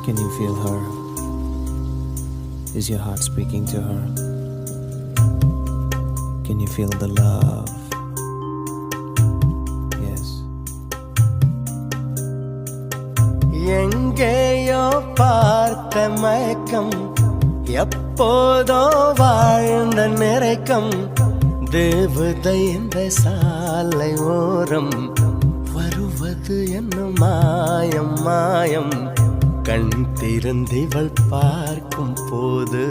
Can you feel her? Is your heart speaking to her? Can you feel the love? Yes. எங்கேயோ பார்த்த மயக்கம், எப்போதோ வாழ்ந்த நிறைக்கம், தேவதை இந்த சாலை ஓரம் வருவது என்ன மாயம் மாயம். கண் திறந்திவள் பார்க்கும் போது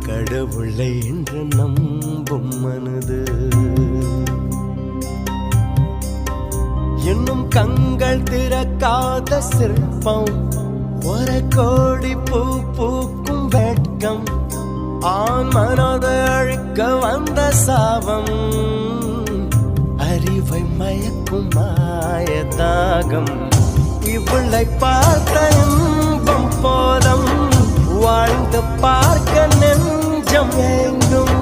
கடவுளை என்று நம்பும் மனது. இன்னும் கண்கள் திறக்காத சிற்பம், ஒரு கோடி பூ பூக்கும் வெட்கம், ஆண் மனதை அழிக்க வந்த சாபம், அறிவை மயக்கும் மாயதாகம். இவளை பார்த்த இன்பம் போதும், வாழ்ந்து பார்க்க நெஞ்சம் எங்கும்.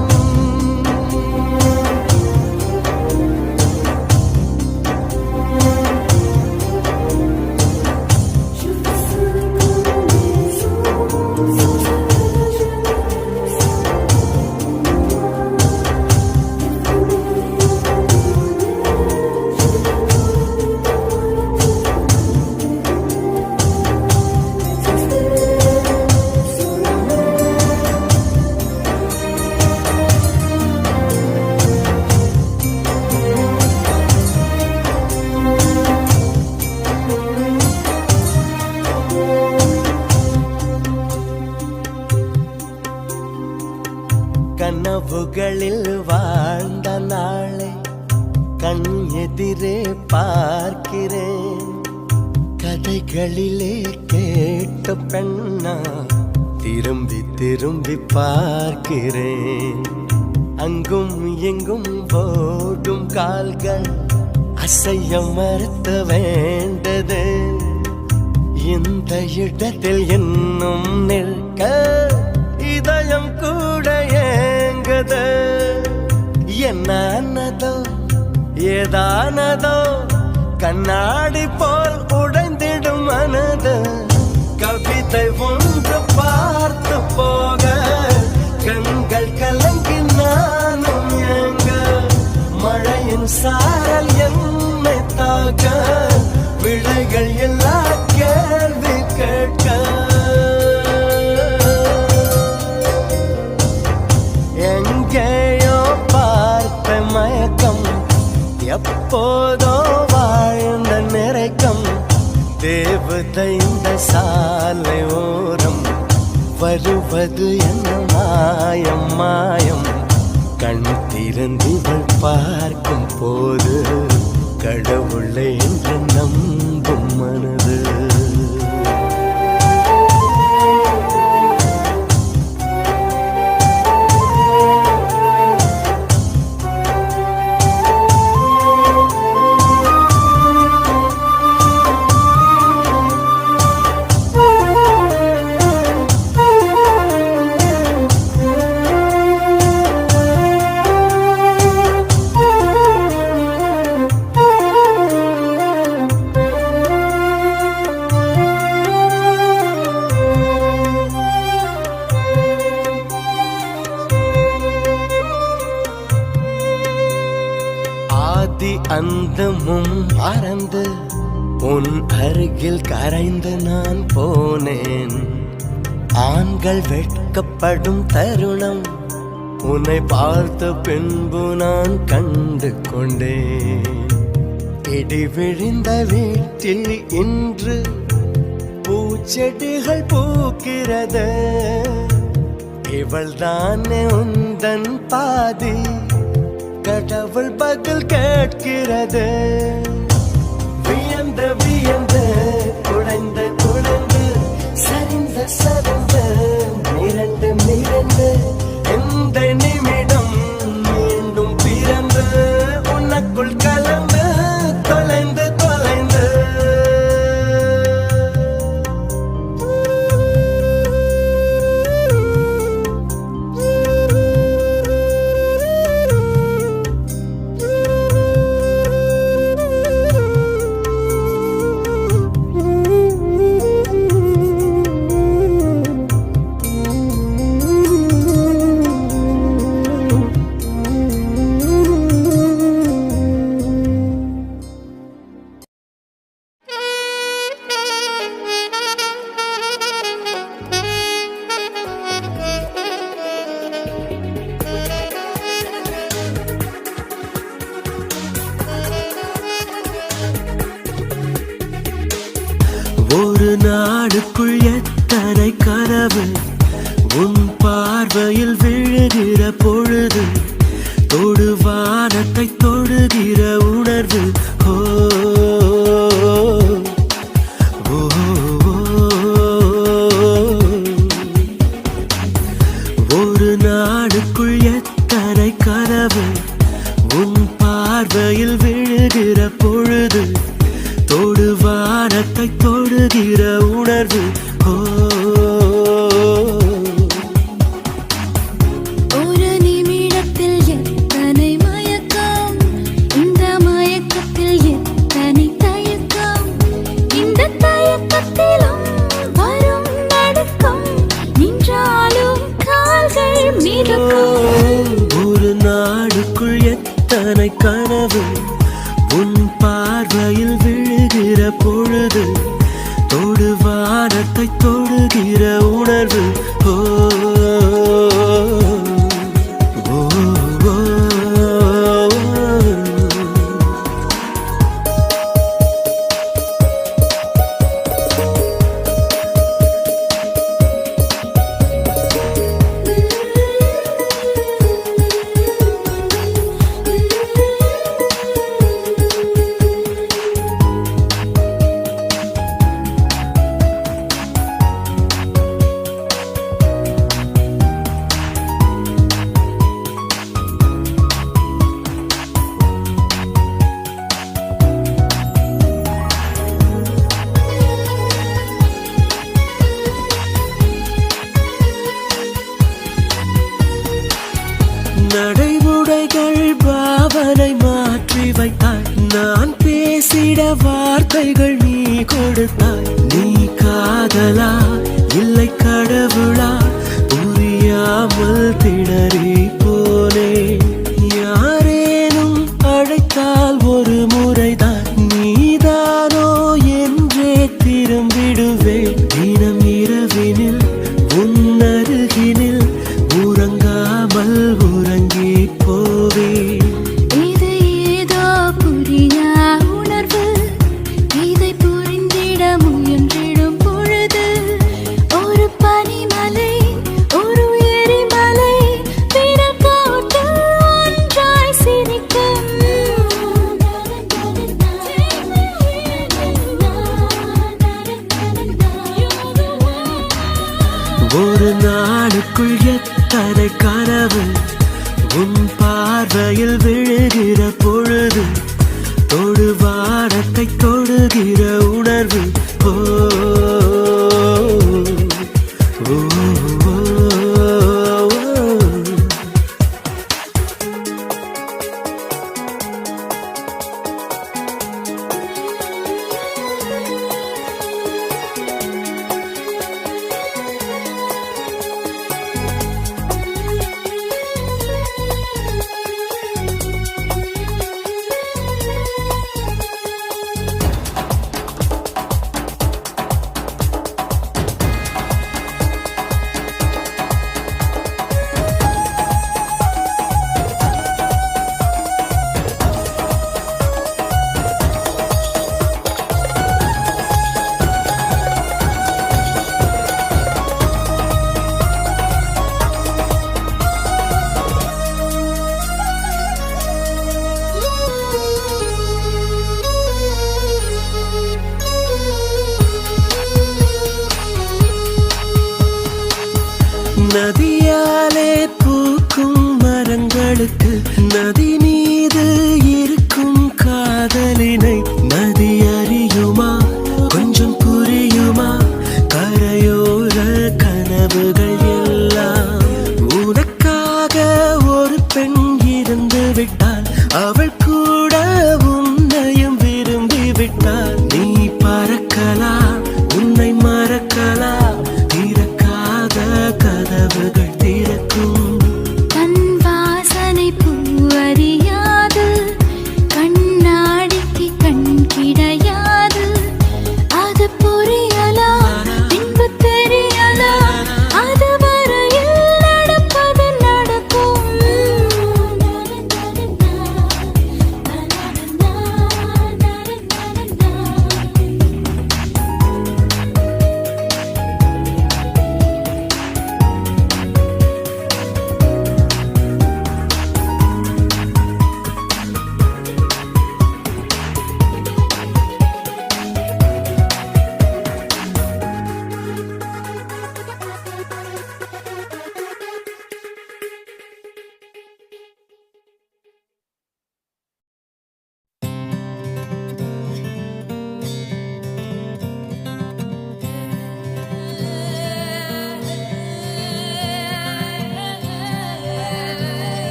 கனவுகளில் வாழ்ந்த நாளை கண் எதிரே பார்க்கிறேன். கதைகளிலே கேட்ட பெண்ணா திரும்பி திரும்பி பார்க்கிறேன். அங்கும் எங்கும் ஓடும் கால்கள் அசைய மறுத்த வேண்டது. இந்த இடத்தில் இன்னும் நிற்க இதயம் கூட ஏங்குது. என்னதோ ஏதானதோ கண்ணாடி போல் உடைந்திடும் மனது. கவிதை ஒன்று பார்த்து போக கண்கள் கலங்கி நானும் ஏங்க. மழையின் சாரல் என்னை தாக்க விடைகள் எல்லா கேள்வி கேட்க. எங்கேயோ பார்த்த மயக்கம், எப்போதோ வாழ்ந்த நிறைக்கம், தேவதை இந்த சாலை ஓரம் வருவது என்ன மாயம் மாயம். கண் திறந்திவள் பார்க்கும் போது கடவுளை என்று நம்பும் மனது. அந்தமும் மறந்து உன் அருகில் கரைந்து நான் போனேன். ஆண்கள் வெட்கப்படும் தருணம் உன்னை பார்த்த பின்பு நான் கண்டு கொண்டேன். இடி விழுந்த வீட்டில் இன்று பூச்செடிகள் பூக்கிறது. இவள் தானே உந்தன் பாதி, கடவுள் பதில் கேட்கிறது. வியந்து வியந்து குடைந்து குடைந்து சரிந்து சரிந்து மிரண்டு மிரண்டு எந்த நிமிடம் மீண்டும் பிறந்து உனக்குள் கலந்து தொலைந்து தொலைந்து. ஒரு நாடுக்குள் எத்தனை கனவு உன் பார்வையில் விழுகிற பொழுது தொடு வானத்தை தொடுகிற உணர்வு ஓ ஓ, ஓ, ஒரு நாடுக்குள் எத்தனை கனவு உன் பார்வையில் விழுகிற பொழுது தொடு வானத்தை தொடுகிற உணர்வு ஓ ஒரு நிமிடத்தில் எத்தனை மயக்கம் இந்த மயக்கத்தில் எத்தனை தயக்கம் இந்த தயக்கத்திலும் வரும் நடுக்கம் நின்றாலும் கால்கள் மிதக்கும் ஒரு நாடுக்குள் எத்தனை கனவு உன் பார்வையில் விழுகிற பொழுது தொடு வானத்தை தொடுகிற உணர்வு ஓ ஓ, ஓ, ஓ. நடைமுறைகள் பாவனை மாற்றி வைத்தாய் நான் பேசிட வார்த்தைகள் நீ கொடுத்தாய் நீ காதலா இல்லை கடவுளா புரியாமல் திணறி போனே யாரேனும் அழைத்தால் ஒரு முறைதான் நீதானோ என்றே திரும்பிடுவேன் தினம் இரவினில் உன் அருகினில் உறங்காமல் உறங்கி போவே இது ஏதோ புரியா உணர்வு இதை புரிந்திட முயன்றிடும் பொழுது ஒரு பனிமலை ஒரு எரிமலை விரல் கோட்டு ஒன்றாய் சிரிக்கும் ஒரு நாளுக்குள் எத்தனை கனவு உன் பார்வையில் விழுகிற பொழுது தொடு வானத்தை தொடுகிற உணர்வு ஓ ஓ, ஓ, ஓ. நதியாலே பூக்கும் மரங்களுக்கு நதி மீது இருக்கும் காதலினை நதி அறியுமா கொஞ்சம் புரியுமா கரையோர கனவுகள் எல்லாம் உனக்காக ஒரு பெண் இருந்து விட்டாள் அவள் கூட உன்னையும் விரும்பி விட்டாள் நீ பறக்கலாம் உன்னை மறக்கலாம் திறக்காத கதவுகள் திறக்கும் தன் வாசனை பூவரி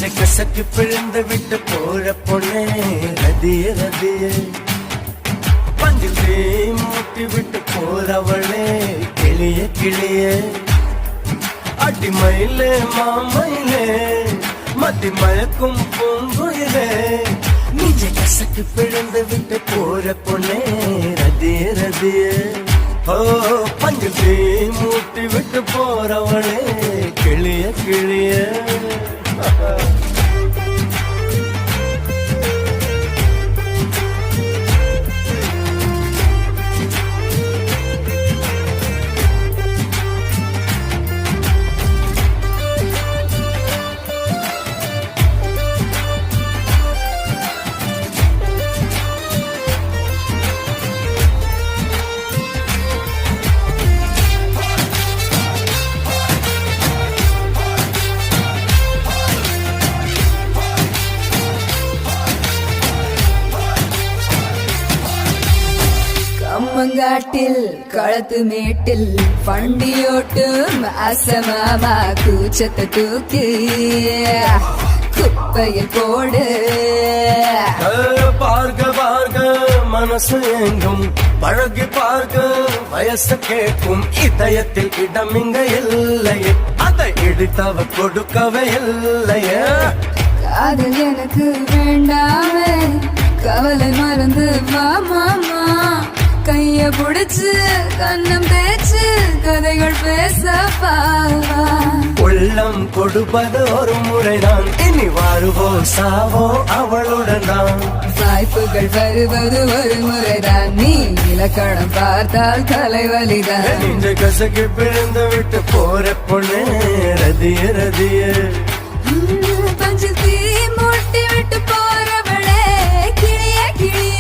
நெஞ்ச கசக்கி பிழிந்து விட்டு போற பொண்ணே ரதிய ரதிய பஞ்சிலே மூட்டி விட்டு போறவளே கிளிய கிளிய அடிமயிலே மாமயிலே மத்தி மயக்கும் பூங்குயிலே நெஞ்ச கசக்கி பிழிந்து விட்டு போற பொண்ணே ரதிய ரதிய ஓ பஞ்சிலே மூட்டி விட்டு போறவளே கிளிய கிளிய கம்மங்காட்டில் களத்து மேட்டில் வண்டியோட்டும் அசமாமா கூச்சத்தை தூக்கி குப்பையில் போடு பார்க்க பார்க்க மனசு எங்கும் பழகி பார்க்க வயசு கேட்கும் இதயத்தில் இடம் இங்க இல்லையே அதை இடித்தவ கொடுக்கவே இல்லையே காதல் எனக்கு வேண்டாமே கவலை மறந்து வா மாமா கைய புடிச்சு கண்ணம் தேய்ச்சு கதைகள் பேச பாவா உள்ளம் கொடுப்பது ஒரு முறைதான் இனி வாருவோ சாவோ அவளுடன் தான் வாய்ப்புகள் வருவது ஒரு முறைதான் நீ இலக்கணம் பார்த்தால் தலைவலிதான் நெஞ்ச கசக்கி பிழந்து விட்டு போற பொண்ணே ரதிய ரதிய பஞ்சு தீ மூட்டி விட்டு போறவளே கிளிய கிளிய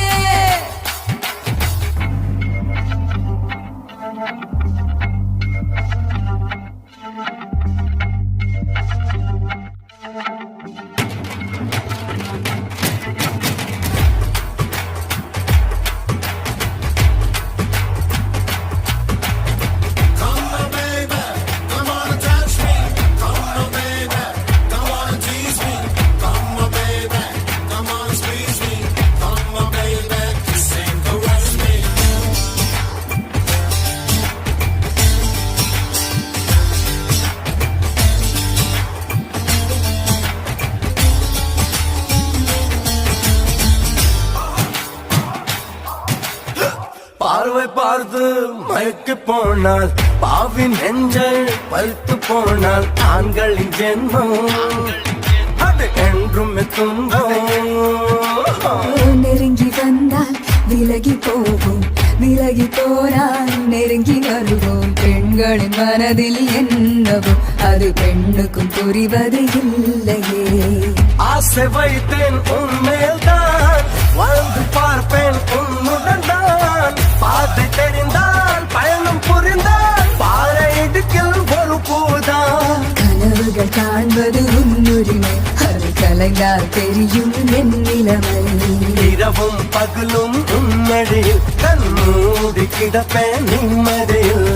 பார்வை பார்த்து மயக்கி போனால் பாவின் நெஞ்சல் பழுத்து போனால் ஆண்களின் ஜென்மம் அது என்றும் துன்பம் நெருங்கி வந்தால் விலகி போவோம் விலகி போனால் நெருங்கி வருவோம் பெண்களின் மனதில் என்னவோ அது பெண்ணுக்கும் புரிவது இல்லையே ஆசை வைத்தேன் உன்மேல் தான் வாழ்ந்து பார்ப்பேன் உன்னுடன் தான் பாதை தெரிந்தால் பயணம் புரிந்தால் பாறை இடுக்கில் ஒரு பூதான் கனவுகள் காண்பது உன்னுரிமை அது கலைந்தால் தெரியும் என் நிலைமை இரவும் பகலும் உன்னடியில் கண் மூடி கிடப்பேன் நிம்மதியில்